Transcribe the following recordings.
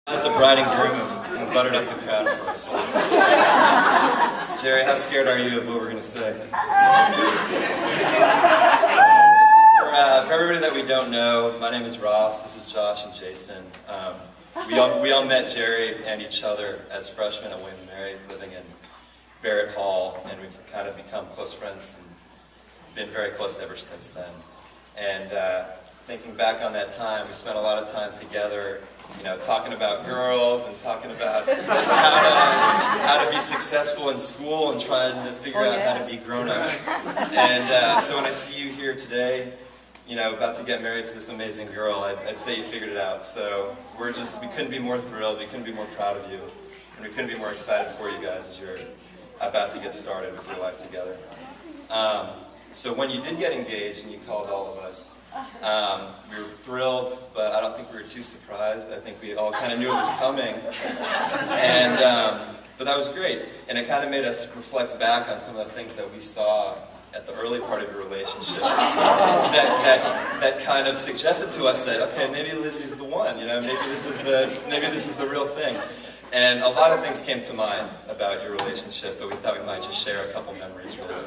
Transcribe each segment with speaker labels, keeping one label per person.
Speaker 1: That's the bride and groom have buttered up the crowd for us. Jerry, how scared are you of what we're going to say? For everybody that we don't know, my name is Ross, this is Josh and Jason. We all met Jerry and each other as freshmen at William & Mary, living in Barrett Hall, and we've kind of become close friends and been very close ever since then. And thinking back on that time, we spent a lot of time together, you know, talking about girls and talking about how to be successful in school and trying to figure out how to be grown-ups. And so when I see you here today, you know, about to get married to this amazing girl, I'd say you figured it out. So we couldn't be more thrilled, we couldn't be more proud of you, and we couldn't be more excited for you guys as you're about to get started with your life together. So when you did get engaged and you called all of us, we were thrilled, but I don't think we were too surprised. I think we all kind of knew it was coming. And, but that was great. And it kind of made us reflect back on some of the things that we saw at the early part of your relationship that kind of suggested to us that, okay, maybe Lizzie's the one, you know, maybe this is the real thing. And a lot of things came to mind about your relationship, but we thought we might just share a couple memories really quick.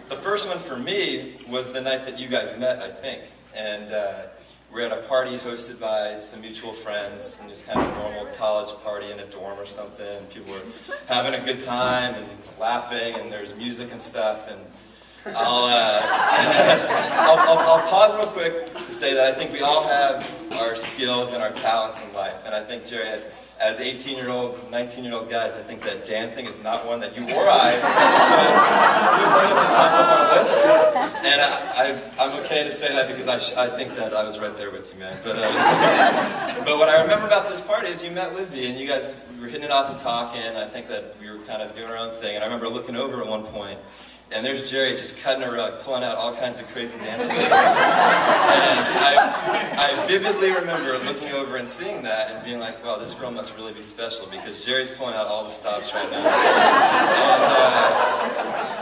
Speaker 1: The first one for me was the night that you guys met, I think. And we were at a party hosted by some mutual friends, and it was kind of a normal college party in a dorm or something. And people were having a good time and laughing, and there's music and stuff. And I'll pause real quick to say that I think we all have our skills and our talents in life. And I think, Jerry, as 18-year-old, 19-year-old guys, I think that dancing is not one that you or I would put at the top of our list. And I'm okay to say that because I think that I was right there with you, man. But what I remember about this party is you met Lizzie, and you guys we were hitting it off and talking. I think that we were kind of doing our own thing. And I remember looking over at one point, and there's Jerry just cutting a rug, pulling out all kinds of crazy dance moves. And I vividly remember looking over and seeing that and being like, wow, this girl must really be special because Jerry's pulling out all the stops right now.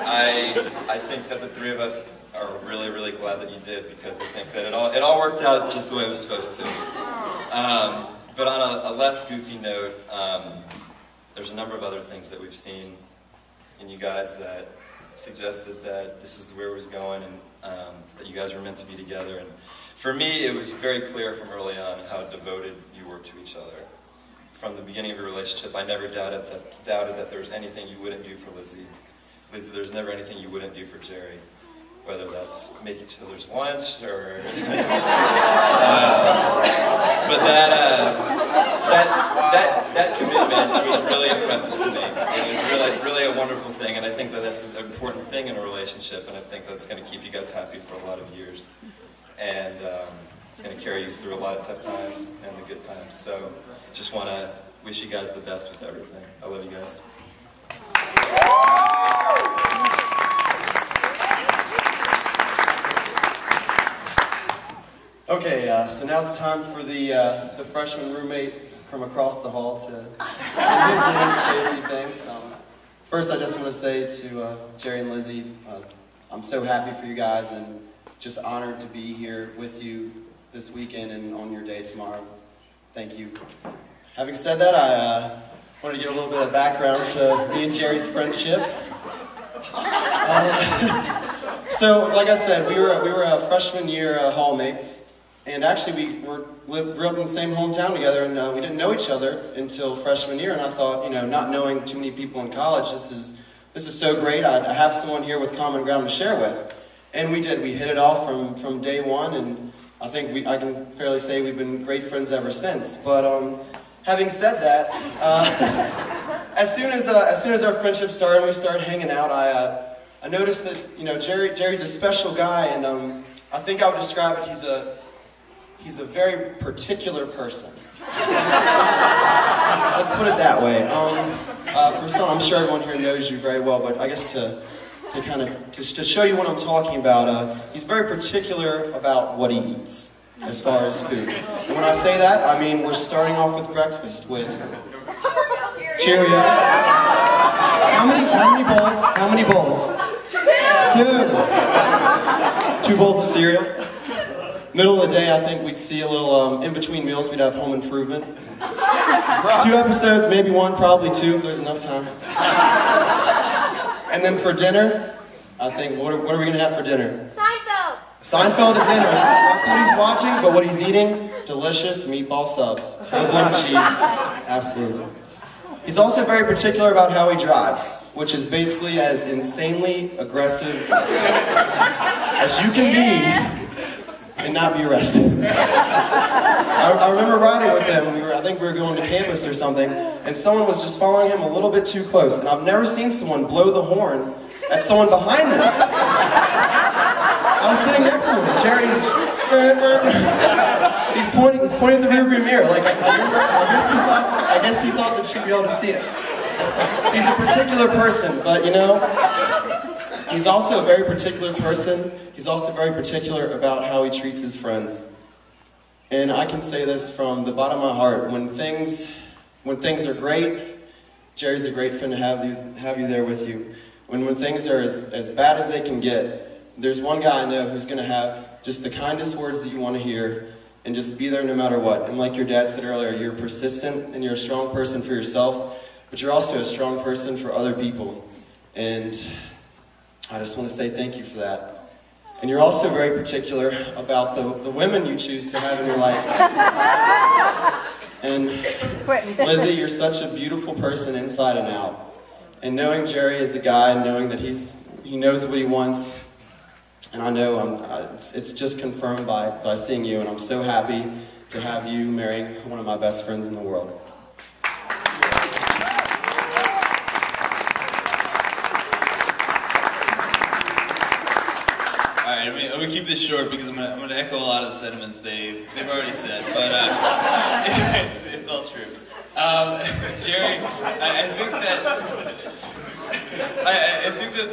Speaker 1: And I think that the three of us are really, really glad that you did because I think that it all worked out just the way it was supposed to. But on a less goofy note, there's a number of other things that we've seen in you guys that suggested that this is where it was going and that you guys were meant to be together. And for me, it was very clear from early on how devoted you were to each other. From the beginning of your relationship, I never doubted that there was anything you wouldn't do for Lizzie. Lizzie, there's never anything you wouldn't do for Jerry. Whether that's make each other's lunch or... but that commitment was really impressive to me. It was really a wonderful thing, and I think that that's an important thing in a relationship, and I think that's going to keep you guys happy for a lot of years. And it's going to carry you through a lot of tough times and the good times. So just want to wish you guys the best with everything. I love you guys.
Speaker 2: Okay, so now it's time for the freshman roommate from across the hall to say a few things. First, I just want to say to Jerry and Lizzie, I'm so happy for you guys and just honored to be here with you this weekend and on your day tomorrow. Thank you. Having said that, I wanted to give a little bit of background to me and Jerry's friendship. So, like I said, we were a freshman year hallmates. And actually, we grew up in the same hometown together, and we didn't know each other until freshman year. And I thought, you know, not knowing too many people in college, this is so great. I have someone here with common ground to share with. And we did. We hit it off from day one, and I think I can fairly say we've been great friends ever since. But having said that, as soon as our friendship started, and we started hanging out, I noticed that, you know, Jerry's a special guy, and I think I would describe it. He's a very particular person. Let's put it that way. For some, I'm sure everyone here knows you very well, but I guess to show you what I'm talking about, he's very particular about what he eats as far as food. And when I say that, I mean we're starting off with breakfast with Cheerios. How many bowls? 2. 2 bowls of cereal. Middle of the day, I think we'd see a little, in between meals, we'd have Home Improvement. 2 episodes, maybe 1, probably 2 if there's enough time. And then for dinner, I think, what are we going to have for dinner?
Speaker 3: Seinfeld!
Speaker 2: Seinfeld at dinner. That's what he's watching, but what he's eating, delicious meatball subs. Provolone cheese. Absolutely. He's also very particular about how he drives, which is basically as insanely aggressive as you can be and not be arrested. I remember riding with him. I think we were going to campus or something, and someone was just following him a little bit too close. And I've never seen someone blow the horn at someone behind them. I was sitting next to him. Jerry's he's pointing at the rearview mirror. Like I guess he thought that she'd be able to see it. He's a particular person, but you know, he's also a very particular person. He's also very particular about how he treats his friends. And I can say this from the bottom of my heart: when things are great, Jerry's a great friend to have you there with you. When things are as bad as they can get, there's one guy I know who's going to have just the kindest words that you want to hear, and just be there no matter what. And like your dad said earlier, you're persistent and you're a strong person for yourself, but you're also a strong person for other people. And I just want to say thank you for that. And you're also very particular about the women you choose to have in your life. And Lizzie, you're such a beautiful person inside and out. And knowing Jerry as a guy, and knowing that he knows what he wants, and I know it's just confirmed by seeing you, and I'm so happy to have you marrying one of my best friends in the world.
Speaker 4: All right, I'm gonna keep this short because I'm gonna echo a lot of the sentiments they've already said, but it's all true. Jerry, I think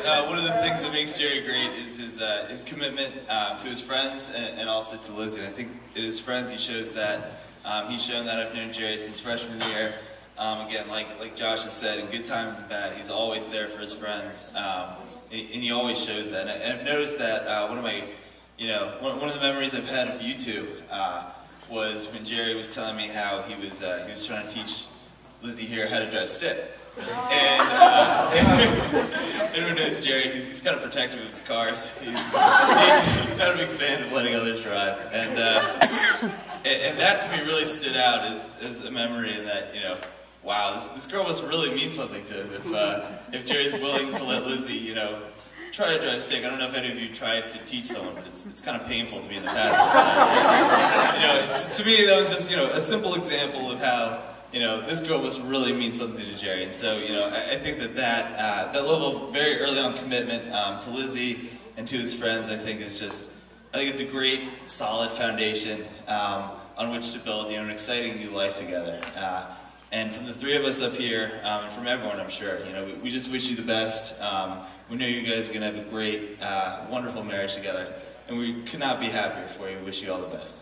Speaker 4: that one of the things that makes Jerry great is his commitment to his friends and also to Lizzie. And I think in his friends he shows that. He's shown that. I've known Jerry since freshman year. Again, like Josh has said, in good times and bad, he's always there for his friends, and he always shows that. And I've noticed that one of the memories I've had of you two was when Jerry was telling me how he was trying to teach Lizzie here how to drive stick. And everyone knows Jerry, he's kind of protective of his cars. He's not a big fan of letting others drive. And that to me really stood out as a memory, in that, you know, wow, this girl must really mean something to him if Jerry's willing to let Lizzie, you know, try to drive stick. I don't know if any of you tried to teach someone, but it's kind of painful to be in the passenger side. You know, to me that was just, you know, a simple example of how, you know, this girl must really mean something to Jerry. And so, you know, I think that level of very early on commitment to Lizzie and to his friends, I think is just, I think it's a great, solid foundation on which to build, you know, an exciting new life together. And from the three of us up here, and from everyone, I'm sure, you know, we just wish you the best. We know you guys are going to have a great, wonderful marriage together, and we could not be happier for you. We wish you all the best.